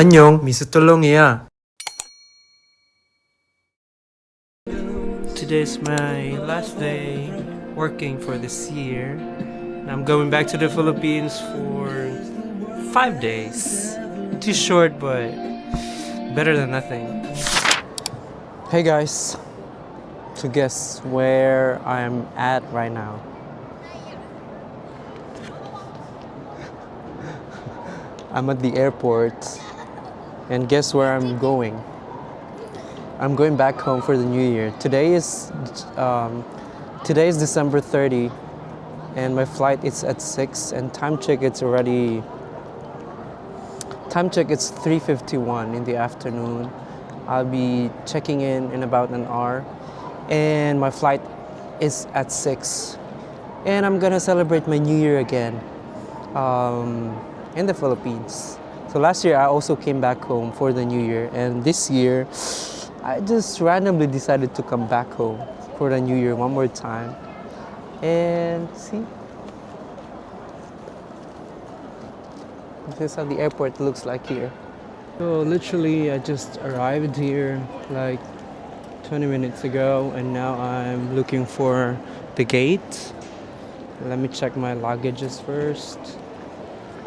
안녕, 미스톨롱이야. Today's my last day working for this year. And I'm going back to the Philippines for 5 days. Too short, but better than nothing. Hey guys, to guess where I'm at right now. I'm at the airport, and guess where I'm going? I'm going back home for the new year. Today is December 30, and my flight is at 6, and time check it's 3:51 in the afternoon. I'll be checking in about an hour, and my flight is at 6, and I'm gonna celebrate my new year again in the Philippines. So last year I also came back home for the new year, and this year I just randomly decided to come back home for the new year one more time. And see, this is how the airport looks like here. So literally I just arrived here like 20 minutes ago, and now I'm looking for the gate. Let me check my luggages first,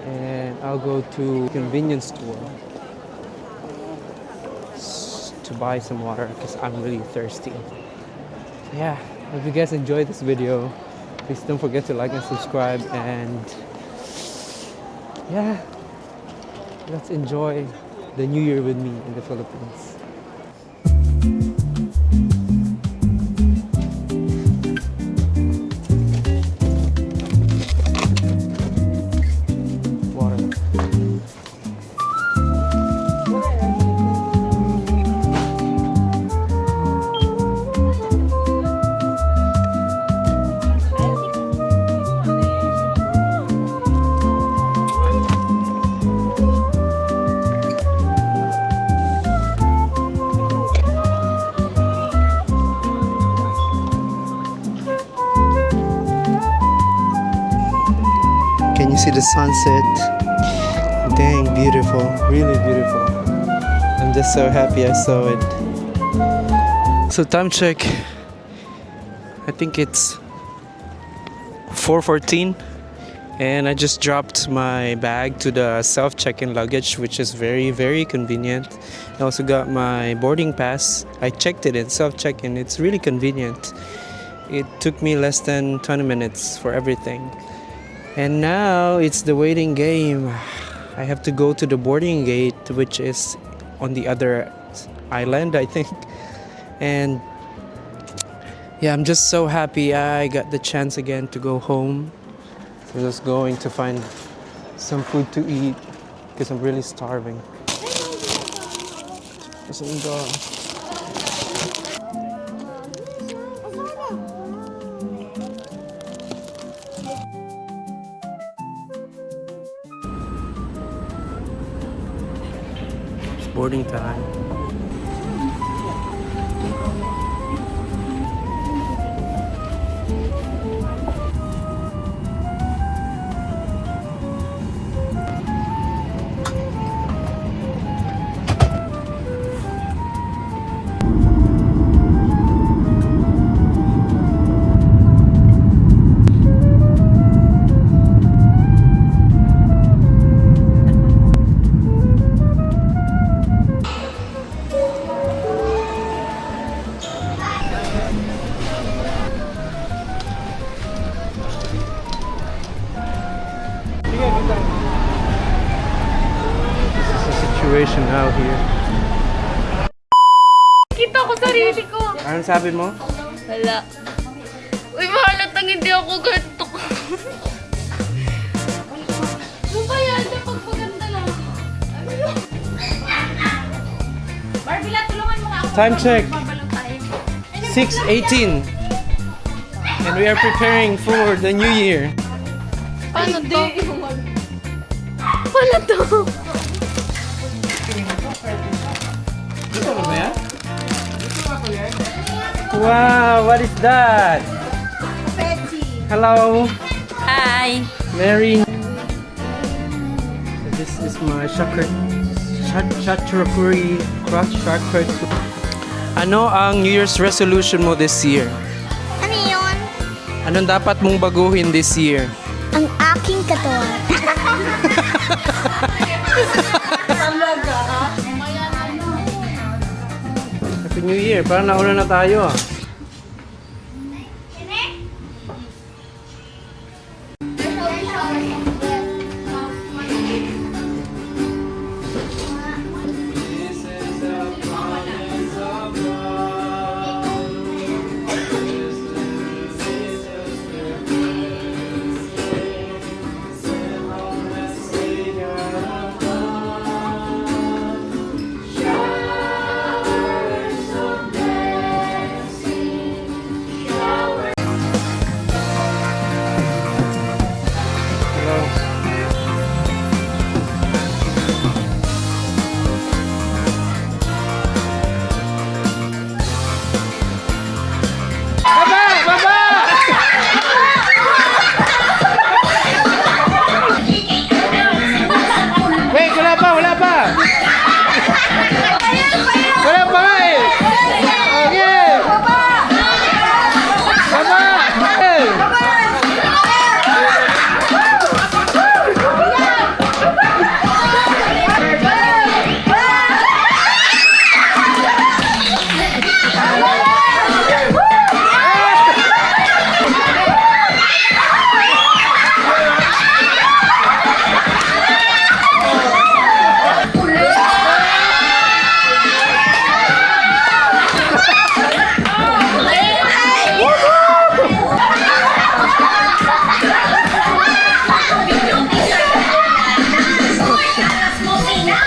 and I'll go to convenience store to buy some water because I'm really thirsty. Yeah, if you guys enjoyed this video, please don't forget to like and subscribe, and yeah, let's enjoy the new year with me in the Philippines. Can you see the sunset? Dang, beautiful, really beautiful. I'm just so happy I saw it. So time check, I think it's 4:14, and I just dropped my bag to the self-check-in luggage, which is very, very convenient. I also got my boarding pass. I checked it in self-check-in. It's really convenient. It took me less than 20 minutes for everything. And now it's the waiting game. I have to go to the boarding gate, which is on the other island, I think. And yeah, I'm just so happy I got the chance again to go home. So I'm just going to find some food to eat because I'm really starving. Boarding time. Situation out here. Kita ko sarili ko. Anong sabi mo? Wala. Uy, mahalatang hindi ako ganito. Ano ba yan? Pag maganda lang. Barbie, tulungan mo nga ako. Time check. 6:18. And we are preparing for the new year. Paano to? Paano to? Wow, what is that? Hello. Hi. Mary. This is my Chachurkuri Cross Chakra. Ano ang New Year's resolution mo this year? Ano yun? Anong dapat mong baguhin this year? Ang aking katawan. Happy New Year. Parang nauna na tayo ah.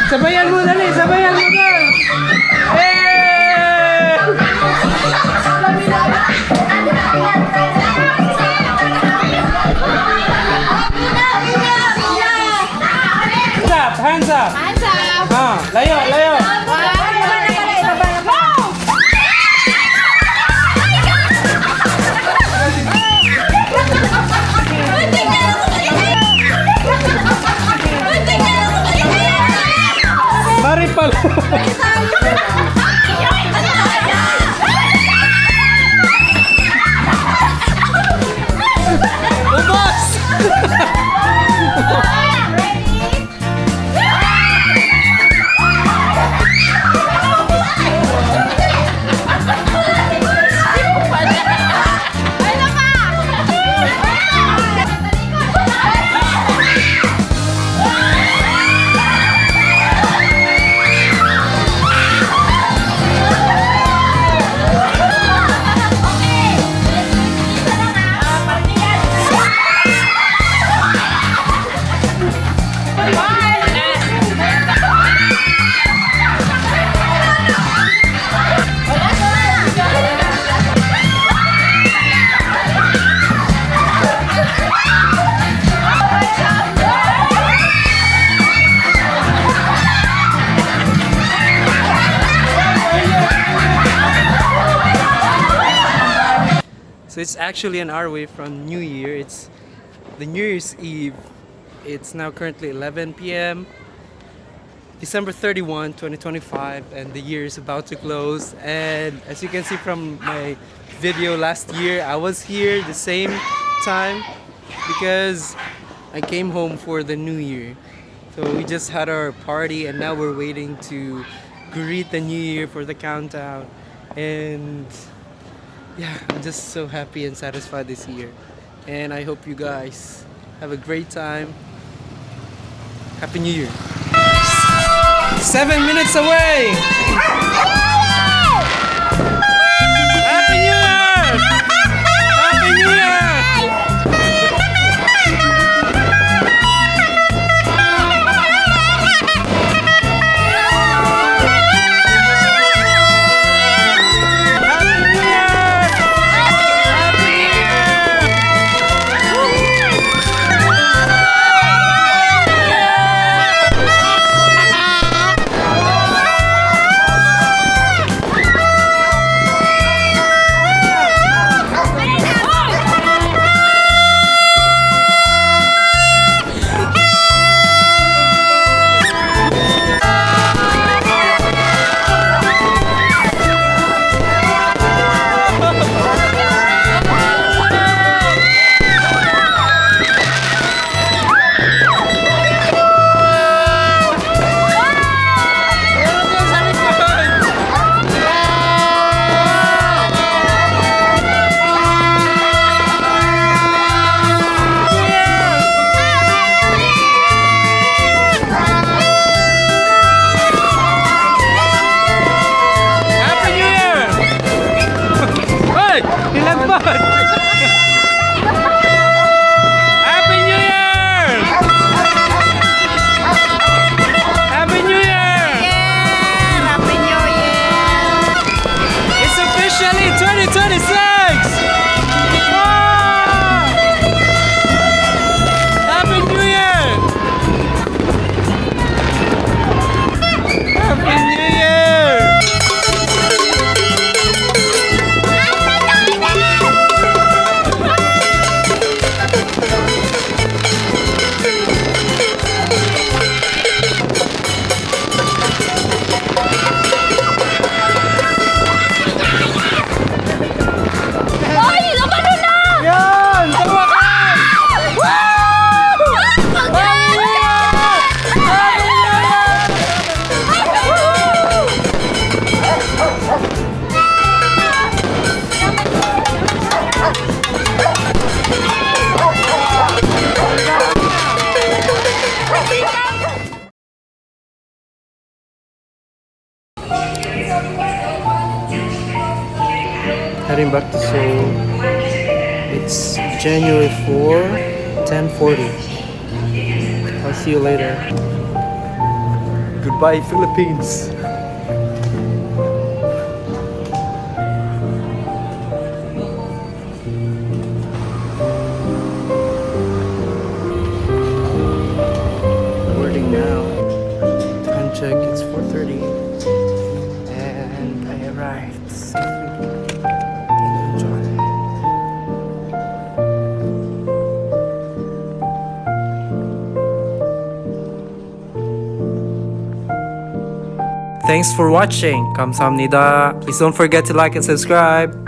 Sabayan mo, dali! Sabayan mo na! Hands up! Hands up! Ah, layo, layo! Maripal! Ubos! So it's actually an hour away from New Year. It's the New Year's Eve. It's now currently 11 p.m. December 31, 2025, and the year is about to close. And as you can see from my video last year, I was here the same time because I came home for the New Year. So we just had our party and now we're waiting to greet the New Year for the countdown. And yeah, I'm just so happy and satisfied this year. And I hope you guys have a great time. Happy New Year. 7 minutes away! Happy New Year! Happy New Year! going back to Seoul. It's January 4, 10:40. I'll see you later. Goodbye, Philippines. Boarding now. Time check, it's 4:30. And I arrived safely in John. Thanks for watching. 감사합니다. Please don't forget to like and subscribe.